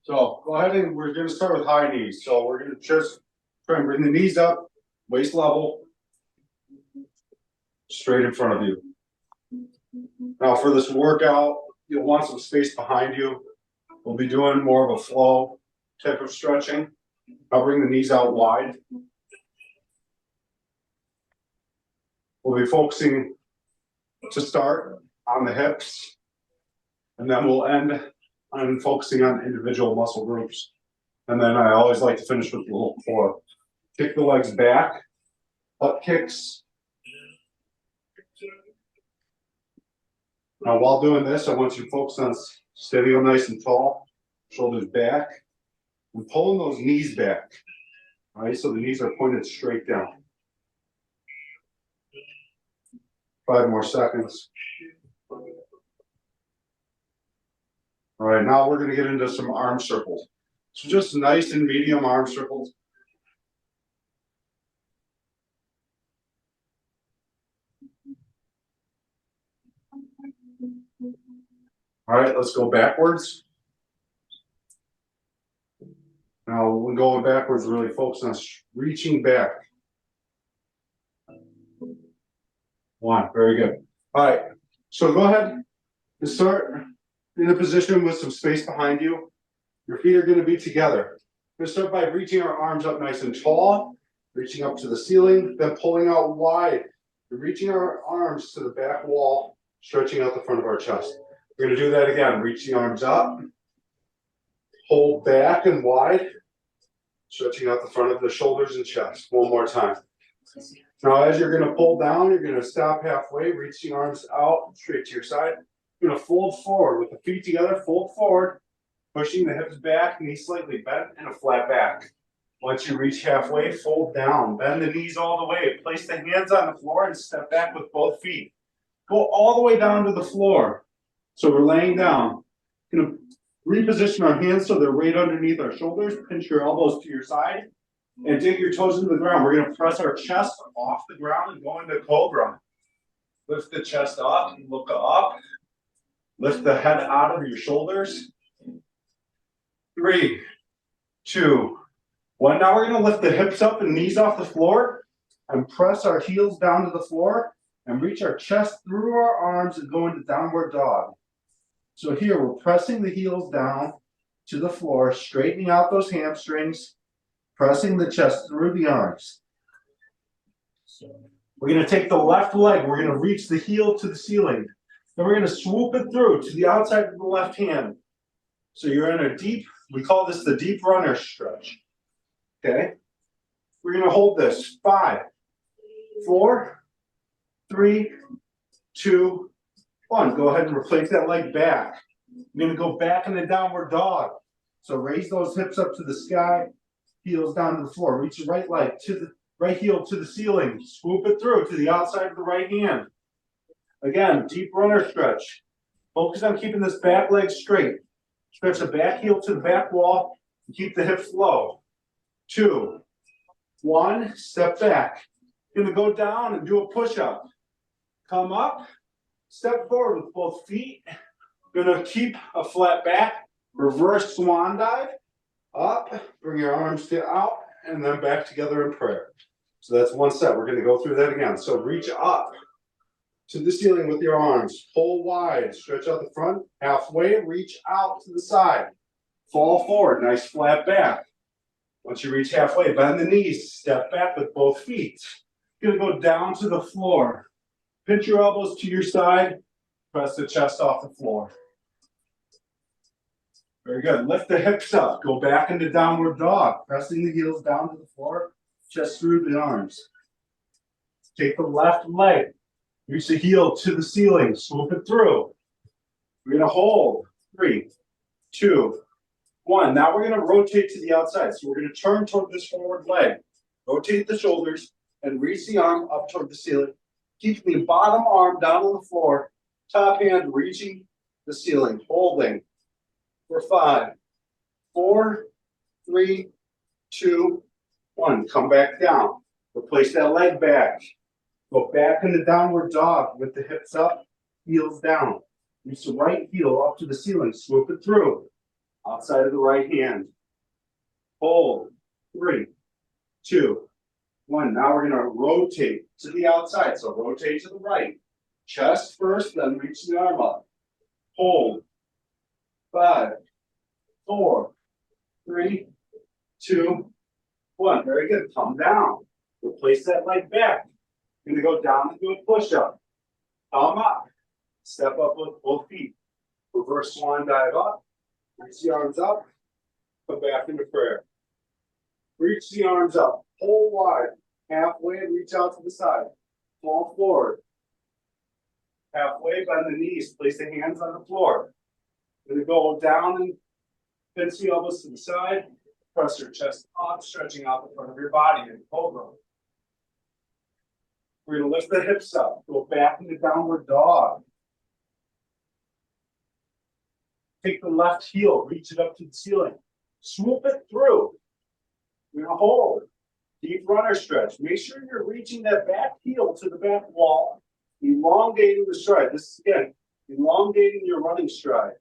So go ahead and we're going to start with high knees. So we're going to just try and bring the knees up, waist level, straight in front of you. Now for this workout, you'll want some space behind you. We'll be doing more of a flow type of stretching. I'll bring the knees out wide. We'll be focusing to start on the hips, and then we'll end on focusing on individual muscle groups. And then I always like to finish with a little core. Kick the legs back, butt kicks. Now while doing this, I want you to focus on steady up nice and tall, shoulders back, and pulling those knees back. All right, so the knees are pointed straight down. 5 more seconds. All right, now we're going to get into some arm circles. So just nice and medium arm circles. All right, let's go backwards. Now, when going backwards, really focus on reaching back. 1, very good. All right, so go ahead and start in a position with some space behind you. Your feet are going to be together. We're going to start by reaching our arms up nice and tall, reaching up to the ceiling, then pulling out wide. We're reaching our arms to the back wall, stretching out the front of our chest. We're going to do that again, reaching arms up, hold back and wide, stretching out the front of the shoulders and chest. One more time. Now, as you're going to pull down, you're going to stop halfway, reaching arms out straight to your side. You're going to fold forward with the feet together, fold forward, pushing the hips back, knees slightly bent, and a flat back. Once you reach halfway, fold down, bend the knees all the way, place the hands on the floor and step back with both feet. Go all the way down to the floor. So we're laying down. Going to reposition our hands so they're right underneath our shoulders, pinch your elbows to your side, and dig your toes into the ground. We're going to press our chest off the ground and go into cobra. Lift the chest up, look up. Lift the head out of your shoulders. 3, 2, 1. Now we're going to lift the hips up and knees off the floor and press our heels down to the floor and reach our chest through our arms and go into downward dog. So here we're pressing the heels down to the floor, straightening out those hamstrings, pressing the chest through the arms. We're going to take the left leg. We're going to reach the heel to the ceiling. Then we're going to swoop it through to the outside of the left hand. So you're in a deep, we call this the deep runner stretch. Okay? We're going to hold this. 5, 4, 3, 2, 1. Go ahead and replace that leg back. We're going to go back in the downward dog. So raise those hips up to the sky, heels down to the floor. Reach the right leg to the right heel to the ceiling. Swoop it through to the outside of the right hand. Again, deep runner stretch. Focus on keeping this back leg straight. Stretch the back heel to the back wall and keep the hips low. 2, 1, step back. You're going to go down and do a push-up. Come up, step forward with both feet. Going to keep a flat back. Reverse swan dive. Up, bring your arms to out, and then back together in prayer. So that's one set. We're going to go through that again. So reach up to the ceiling with your arms. Pull wide. Stretch out the front. Halfway, reach out to the side. Fall forward. Nice flat back. Once you reach halfway, bend the knees. Step back with both feet. You're going to go down to the floor. Pinch your elbows to your side. Press the chest off the floor. Very good. Lift the hips up. Go back into downward dog. Pressing the heels down to the floor. Chest through the arms. Take the left leg. Reach the heel to the ceiling. Swoop it through. We're going to hold. 3, 2, 1. Now we're going to rotate to the outside. So we're going to turn toward this forward leg. Rotate the shoulders and reach the arm up toward the ceiling. Keep the bottom arm down on the floor. Top hand reaching the ceiling. Holding. For 5, 4, 3, 2, 1. Come back down. Replace that leg back. Go back into downward dog with the hips up, heels down. Reach the right heel up to the ceiling. Swoop it through. Outside of the right hand. Hold. 3, 2, 1. Now we're going to rotate to the outside. So rotate to the right. Chest first, then reach the arm up. Hold. 5, 4, 3, 2, 1. Very good. Come down. Replace that leg back. You're going to go down and do a push-up. Come up. Step up with both feet. Reverse swan dive up. Reach the arms up. Come back into prayer. Reach the arms up. Pull wide. Halfway, reach out to the side. Fall forward. Halfway, bend the knees. Place the hands on the floor. Going to go down and pinch the elbows to the side. Press your chest up, stretching out the front of your body in cobra. We're going to lift the hips up. Go back into downward dog. Take the left heel, reach it up to the ceiling. Swoop it through. We're going to hold. Deep runner stretch. Make sure you're reaching that back heel to the back wall. Elongating the stride. This is, again, elongating your running stride.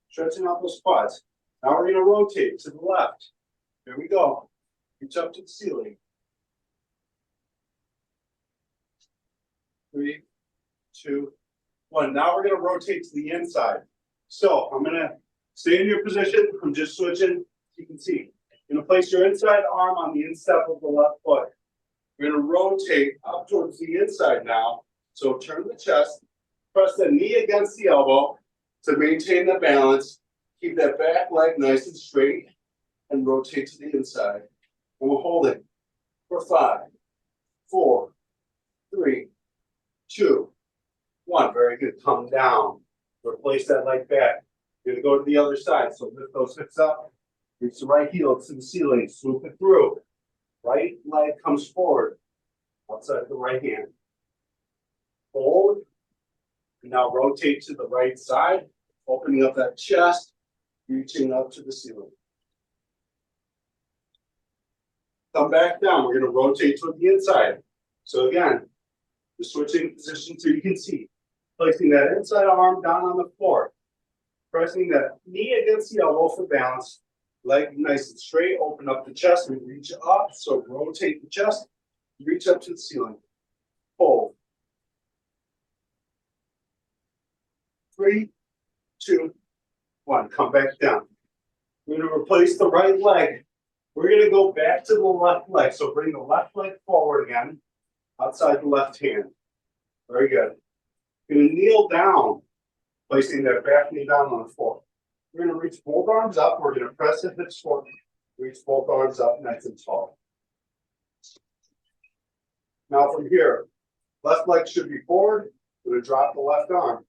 Stretching out those quads. Now we're going to rotate to the left. Here we go. Reach up to the ceiling. 3, 2, 1. Now we're going to rotate to the inside. So I'm going to stay in your position. I'm just switching. You can see. You're going to place your inside arm on the instep of the left foot. We're going to rotate up towards the inside now. So turn the chest. Press the knee against the elbow to maintain the balance. Keep that back leg nice and straight. And rotate to the inside. And we'll hold it for 5, 4, 3, 2, 1. Very good. Come down. Replace that leg back. You're going to go to the other side. So lift those hips up. Reach the right heel to the ceiling. Swoop it through. Right leg comes forward. Outside of the right hand. Hold. And now rotate to the right side. Opening up that chest. Reaching up to the ceiling. Come back down. We're going to rotate to the inside. So again, we're switching positions so you can see. Placing that inside arm down on the floor. Pressing that knee against the elbow for balance. Leg nice and straight. Open up the chest and reach up. So rotate the chest. Reach up to the ceiling. Hold. 3, 2, 1. Come back down. We're going to replace the right leg. We're going to go back to the left leg. So bring the left leg forward again. Outside the left hand. Very good. You're going to kneel down. Placing that back knee down on the floor. We're going to reach both arms up. We're going to press the hips forward. Reach both arms up nice and tall. Now from here, left leg should be forward. We're going to drop the left arm.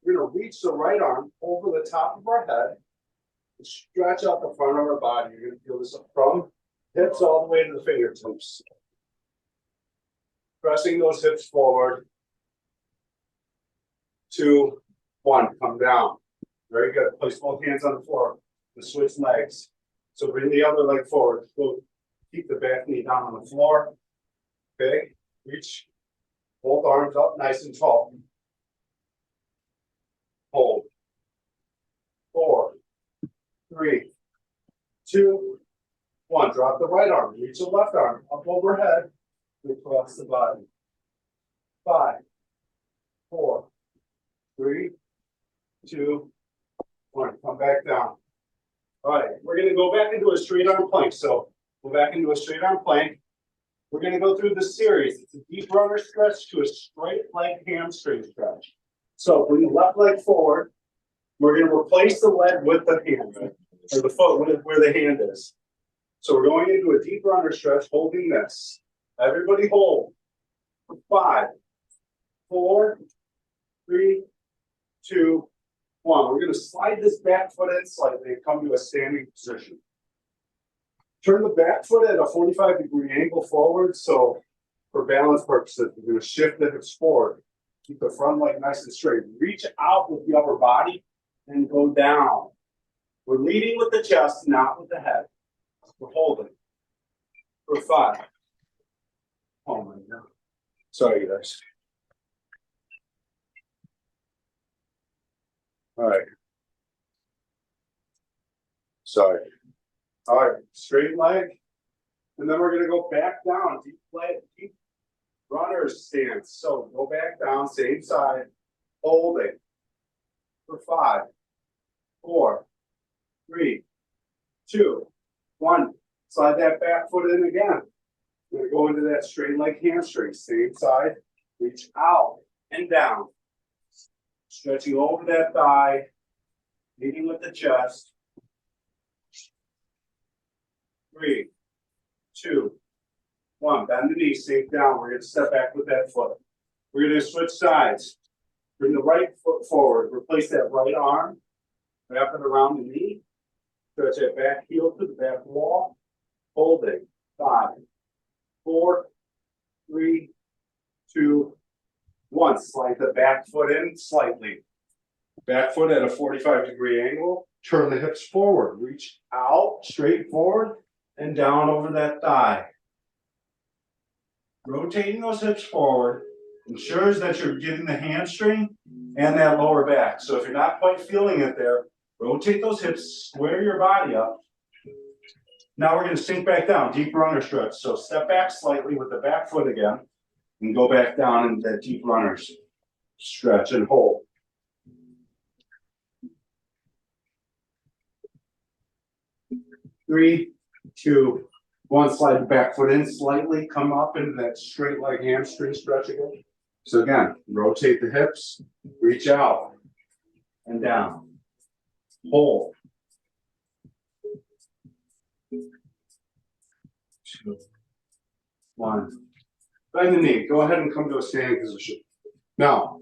We're going to reach the right arm over the top of our head. And stretch out the front of our body. You're going to feel this from hips all the way to the fingertips. Pressing those hips forward. 2, 1. Come down. Very good. Place both hands on the floor. To switch legs. So bring the other leg forward. So keep the back knee down on the floor. Okay. Reach both arms up nice and tall. Hold. 4, 3, 2, 1. Drop the right arm. Reach the left arm up overhead. Across the body. 5, 4, 3, 2, 1. Come back down. All right. We're going to go back into a straight arm plank. So go back into a straight arm plank. We're going to go through this series. It's a deep runner stretch to a straight leg hamstring stretch. So bring the left leg forward. We're going to replace the leg with the hand, or the foot with where the hand is. So we're going into a deep runner stretch, holding this. Everybody hold. 5, 4, 3, 2, 1. We're going to slide this back foot in slightly and come to a standing position. Turn the back foot at a 45-degree angle forward. So for balance purposes, we're going to shift the hips forward. Keep the front leg nice and straight. Reach out with the upper body and go down. We're leading with the chest, not with the head. We're holding. For 5. Oh my God. Sorry, guys. All right. Sorry. All right, straight leg. And then we're gonna go back down, deep leg, deep runner's stance. So go back down, same side, holding for 5, 4, 3, 2, 1. Slide that back foot in again. We're gonna go into that straight leg hamstring, same side, reach out and down. Stretching over that thigh, leading with the chest. 3, 2, 1. Bend the knee, sink down. We're going to step back with that foot. We're going to switch sides. Bring the right foot forward. Replace that right arm. Wrap it around the knee. Stretch that back heel to the back wall. Holding. 5, 4, 3, 2, 1. Slide the back foot in slightly. Back foot at a 45-degree angle. Turn the hips forward. Reach out, straight forward, and down over that thigh. Rotating those hips forward ensures that you're getting the hamstring and that lower back. So if you're not quite feeling it there, rotate those hips, square your body up. Now we're going to sink back down, deep runner stretch. So step back slightly with the back foot again and go back down into that deep runners stretch and hold. Three, 2, 1. Slide the back foot in slightly, come up into that straight leg hamstring stretch again. So again, rotate the hips, reach out and down. Hold. 2, 1. Bend the knee. Go ahead and come to a standing position. Now,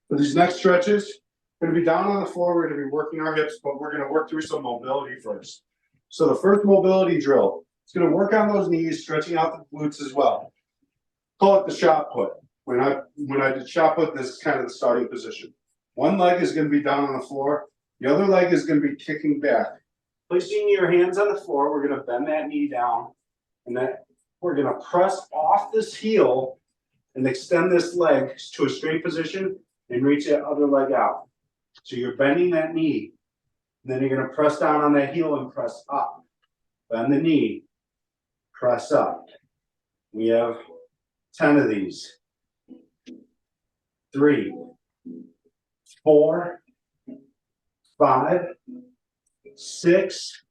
for these next stretches, we're going to be down on the floor. We're going to be working our hips, but we're going to work through some mobility first. So the first mobility drill is going to work on those knees, stretching out the glutes as well. Call it the shot put. When I did shot put, this is kind of the starting position. One leg is going to be down on the floor. The other leg is going to be kicking back. Placing your hands on the floor, we're going to bend that knee down, and then we're going to press off this heel and extend this leg to a straight position and reach that other leg out. So you're bending that knee. Then you're going to press down on that heel and press up. Bend the knee, press up. We have 10 of these. 3, 4, 5, 6,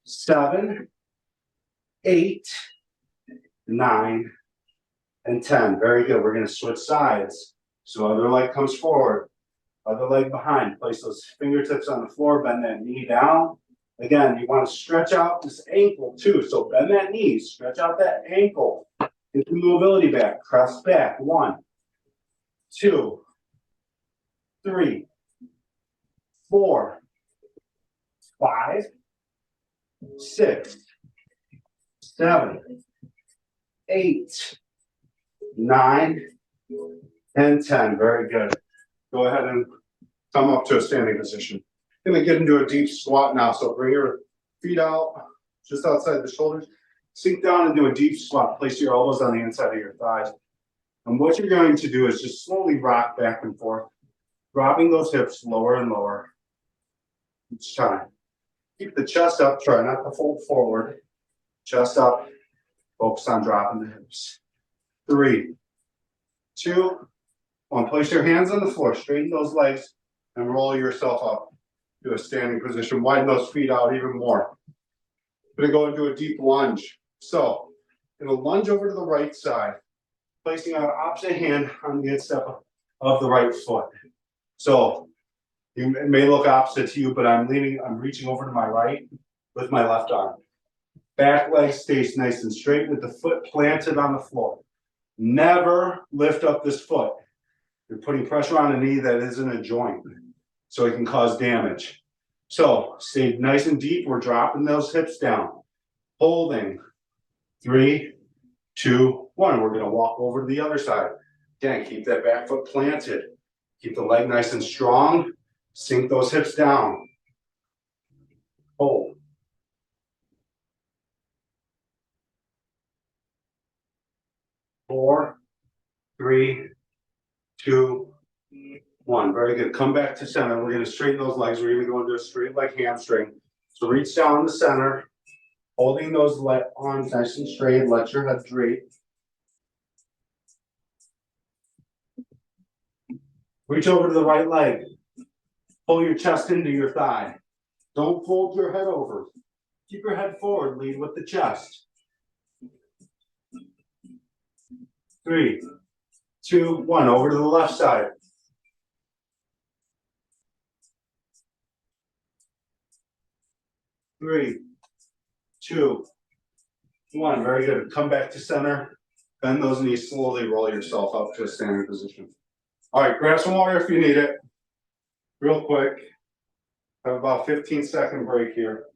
7, 8, 9, and 10. Very good. We're going to switch sides. So other leg comes forward. Other leg behind. Place those fingertips on the floor. Bend that knee down. Again, you want to stretch out this ankle too. So bend that knee. Stretch out that ankle. Get the mobility back. Press back. 1, 2, 3, 4, 5, 6, 7, 8, 9, and 10. Very good. Go ahead and come up to a standing position. Going to get into a deep squat now. So bring your feet out just outside the shoulders. Sink down and do a deep squat. Place your elbows on the inside of your thighs. And what you're going to do is just slowly rock back and forth, dropping those hips lower and lower each time. Keep the chest up. Try not to fold forward. Chest up. Focus on dropping the hips. 3, 2, 1. Place your hands on the floor. Straighten those legs and roll yourself up to a standing position. Widen those feet out even more. Going to go into a deep lunge. So, going to lunge over to the right side, placing our opposite hand on the instep of the right foot. So, it may look opposite to you, but I'm reaching over to my right with my left arm. Back leg stays nice and straight with the foot planted on the floor. Never lift up this foot. You're putting pressure on a knee that isn't a joint, so it can cause damage. So stay nice and deep. We're dropping those hips down. Holding. 3, 2, 1. We're going to walk over to the other side. Again, keep that back foot planted. Keep the leg nice and strong. Sink those hips down. Hold. 4, 3, 2, 1. Very good. Come back to center. We're going to straighten those legs. We're going to go into a straight leg hamstring. So reach down the center, holding those arms nice and straight, let your head drape. Reach over to the right leg. Pull your chest into your thigh. Don't fold your head over. Keep your head forward, lead with the chest. 3, 2, 1, over to the left side. 3, 2, 1, very good. Come back to center. Bend those knees, slowly roll yourself up to a standing position. All right, grab some water if you need it. Real quick. Have about 15-second break here.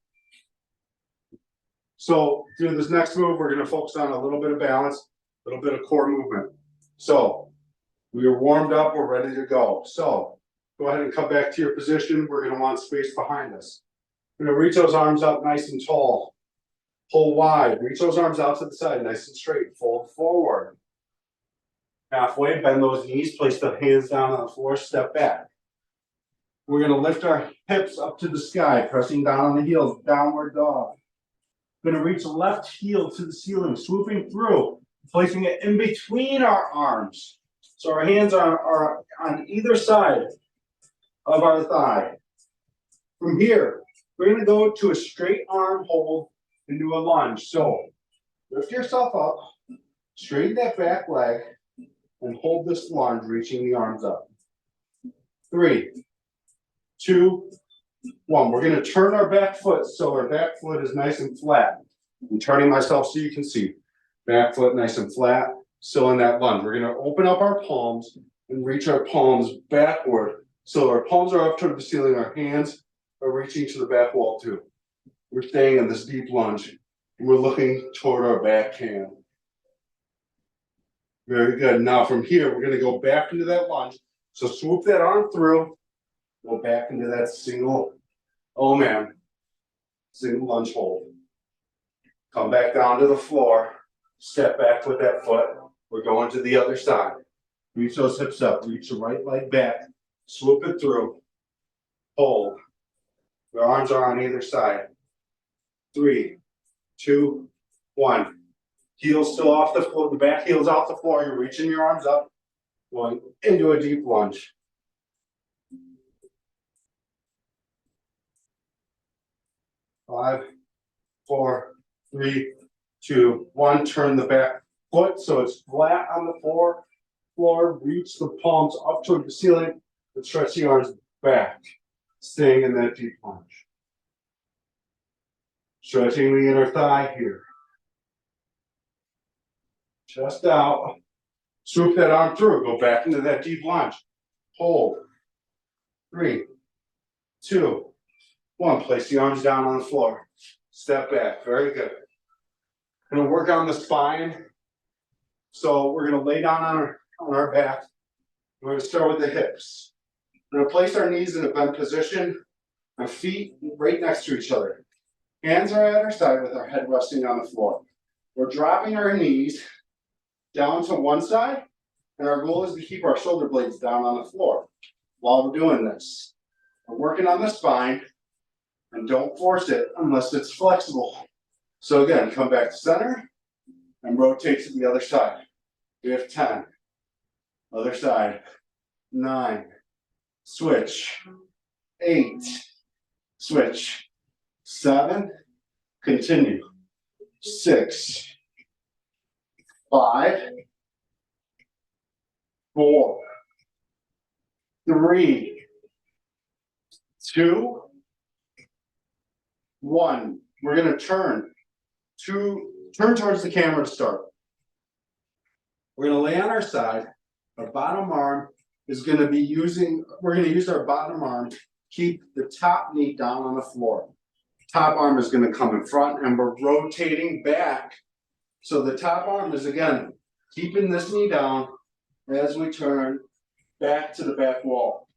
So through this next move, we're going to focus on a little bit of balance, a little bit of core movement. So we are warmed up, we're ready to go. So go ahead and come back to your position. We're going to want space behind us. We're going to reach those arms up nice and tall. Pull wide. Reach those arms out to the side, nice and straight. Fold forward. Halfway, bend those knees, place the hands down on the floor, step back. We're going to lift our hips up to the sky, pressing down on the heels, downward dog. Going to reach the left heel to the ceiling, swooping through, placing it in between our arms. So our hands are on either side of our thigh. From here, we're going to go to a straight arm hold and do a lunge. So lift yourself up, straighten that back leg, and hold this lunge, reaching the arms up. 3, 2, 1. We're going to turn our back foot so our back foot is nice and flat. I'm turning myself so you can see. Back foot nice and flat, still in that lunge. We're going to open up our palms and reach our palms backward. So our palms are up toward the ceiling, our hands are reaching to the back wall too. We're staying in this deep lunge. And we're looking toward our backhand. Very good. Now from here, we're going to go back into that lunge. So swoop that arm through. Go back into that single, single lunge hold. Come back down to the floor. Step back with that foot. We're going to the other side. Reach those hips up. Reach the right leg back. Swoop it through. Hold. Your arms are on either side. 3, 2, 1. Heels still off the floor. The back heel's off the floor. You're reaching your arms up. Going into a deep lunge. 5, 4, 3, 2, 1. Turn the back foot so it's flat on the floor. Reach the palms up toward the ceiling and stretch the arms back. Staying in that deep lunge. Stretching the inner thigh here. Chest out. Swoop that arm through. Go back into that deep lunge. Hold. 3, 2, 1. Place the arms down on the floor. Step back. Very good. Going to work on the spine. So we're going to lay down on our back. We're going to start with the hips. We're going to place our knees in a bent position. Our feet right next to each other. Hands are at our side with our head resting on the floor. We're dropping our knees down to one side, and our goal is to keep our shoulder blades down on the floor while we're doing this. We're working on the spine, and don't force it unless it's flexible. So again, come back to center and rotate to the other side. We have 10. Other side. 9. Switch. 8. Switch. 7. Continue. 6. 5. 4. 3. 2. 1. We're going to turn towards the camera to start. We're going to lay on our side. Our bottom arm is going to be we're going to use our bottom arm to keep the top knee down on the floor. Top arm is going to come in front, and we're rotating back. So the top arm is, again, keeping this knee down as we turn back to the back wall.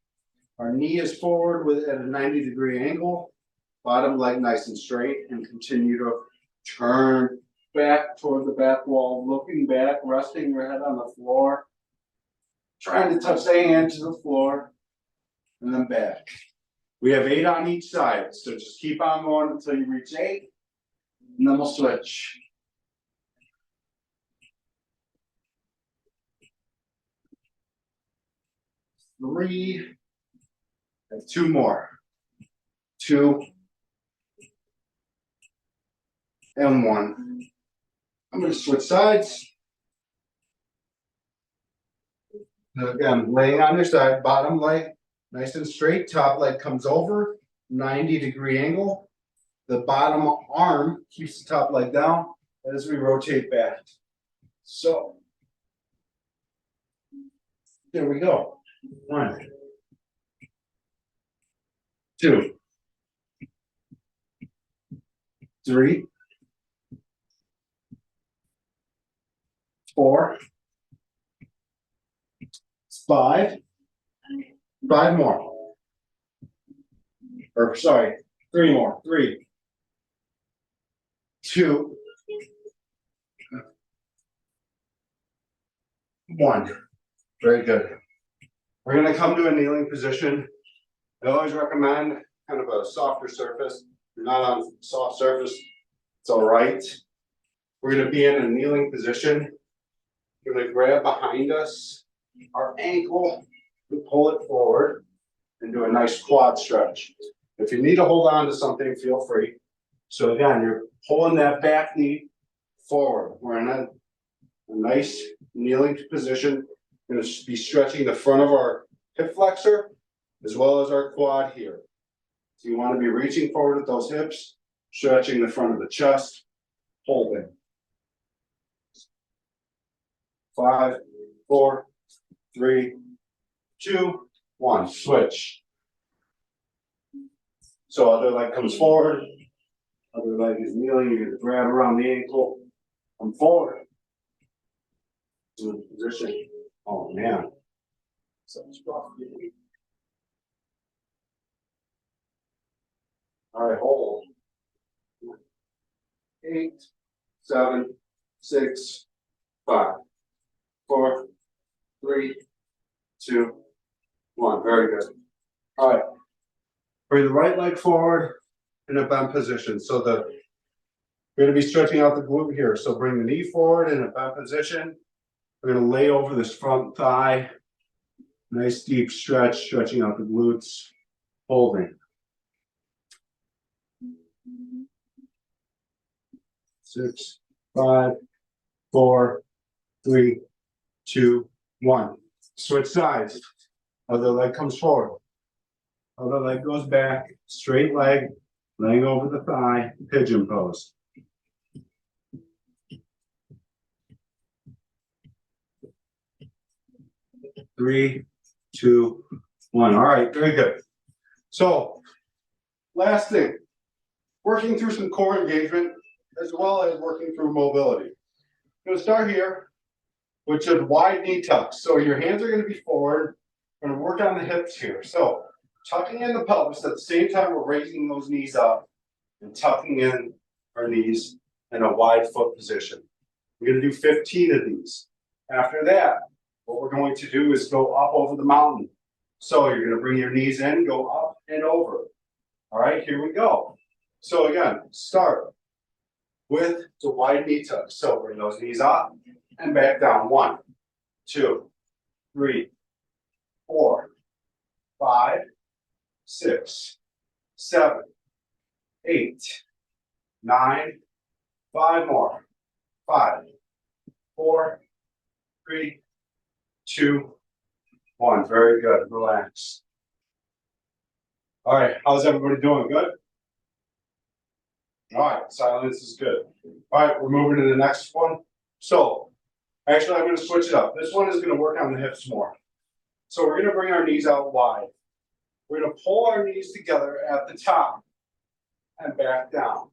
Our knee is forward at a 90-degree angle. Bottom leg nice and straight, and continue to turn back toward the back wall, looking back, resting your head on the floor, trying to touch the hand to the floor, and then back. We have 8 on each side, so just keep on going until you reach 8, and then we'll switch. Three, and 2 more. 2, and 1. I'm going to switch sides. Again, laying on your side, bottom leg nice and straight, top leg comes over, 90-degree angle. The bottom arm keeps the top leg down as we rotate back. So, there we go. 1, 2, 3, 4, 5. 5 more. Or sorry, 3 more. 3, 2, 1. Very good. We're going to come to a kneeling position. I always recommend kind of a softer surface. If you're not on soft surface, it's all right. We're going to be in a kneeling position. We're going to grab behind us, our ankle, and pull it forward and do a nice quad stretch. If you need to hold on to something, feel free. So again, you're pulling that back knee forward. We're in a nice kneeling position. We're going to be stretching the front of our hip flexor as well as our quad here. So you want to be reaching forward with those hips, stretching the front of the chest, holding. 5, 4, 3, 2, 1. Switch. So other leg comes forward, other leg is kneeling. You're going to grab around the ankle, come forward. Position. Oh man. Sounds rough. All right, hold. 8, 7, 6, 5, 4, 3, 2, 1. Very good. All right. Bring the right leg forward in a bent position. So we're going to be stretching out the glute here. So bring the knee forward in a bent position. We're going to lay over this front thigh. Nice deep stretch, stretching out the glutes. Holding. 6, 5, 4, 3, 2, 1. Switch sides. Other leg comes forward. Other leg goes back. Straight leg, laying over the thigh. Pigeon pose. Three, 2, 1. All right, very good. So, last thing, working through some core engagement as well as working through mobility. I'm going to start here with just wide knee tucks. So your hands are going to be forward. We're going to work on the hips here. So tucking in the pelvis at the same time we're raising those knees up and tucking in our knees in a wide foot position. We're going to do 15 of these. After that, what we're going to do is go up over the mountain. So you're going to bring your knees in, go up and over. All right, here we go. So again, start with the wide knee tuck. So bring those knees up and back down. 1, 2, 3, 4, 5, 6, 7, 8, 9, 5 more. 5, 4, 3, 2, 1. Very good. Relax. All right. How's everybody doing? Good? All right. Silence is good. All right. We're moving to the next one. So, actually, I'm going to switch it up. This one is going to work on the hips more. So, we're going to bring our knees out wide. We're going to pull our knees together at the top and back down.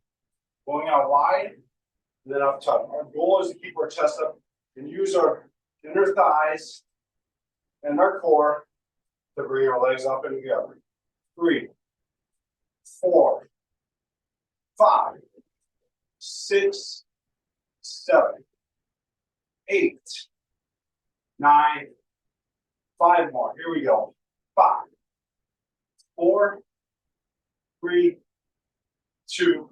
Going out wide and then up top. Our goal is to keep our chest up and use our inner thighs and our core to bring our legs up and together. 3, 4, 5, 6, 7, 8, 9, 5 more. Here we go. 5, 4, 3, 2,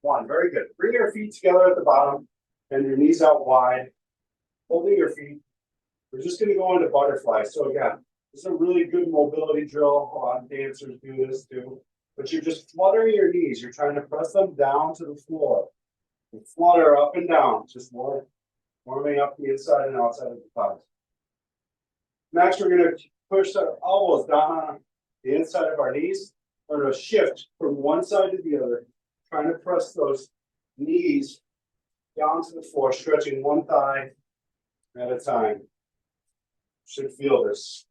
1. Very good. Bring your feet together at the bottom and your knees out wide. Holding your feet. We're just going to go into butterfly. So again, this is a really good mobility drill. A lot of dancers do this too. But you're just fluttering your knees. You're trying to press them down to the floor. You flutter up and down, just warming up the inside and outside of the thighs. Next, we're going to push our elbows down on the inside of our knees. We're going to shift from one side to the other, trying to press those knees down to the floor, stretching one thigh at a time. Should feel this.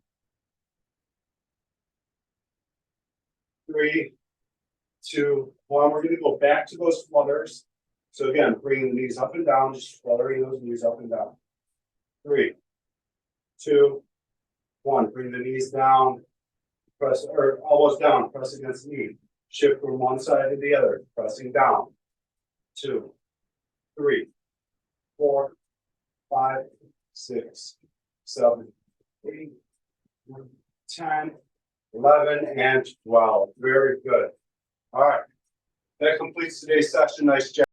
3, 2, 1. We're going to go back to those flutters. So again, bringing the knees up and down, just fluttering those knees up and down. 3, 2, 1. Bring the knees down, press or elbows down, press against the knee. Shift from one side to the other, pressing down. 2, 3, 4, 5, 6, 7, 8, 9, 10, 11, and 12. Very good. All right. That completes today's session. Nice job.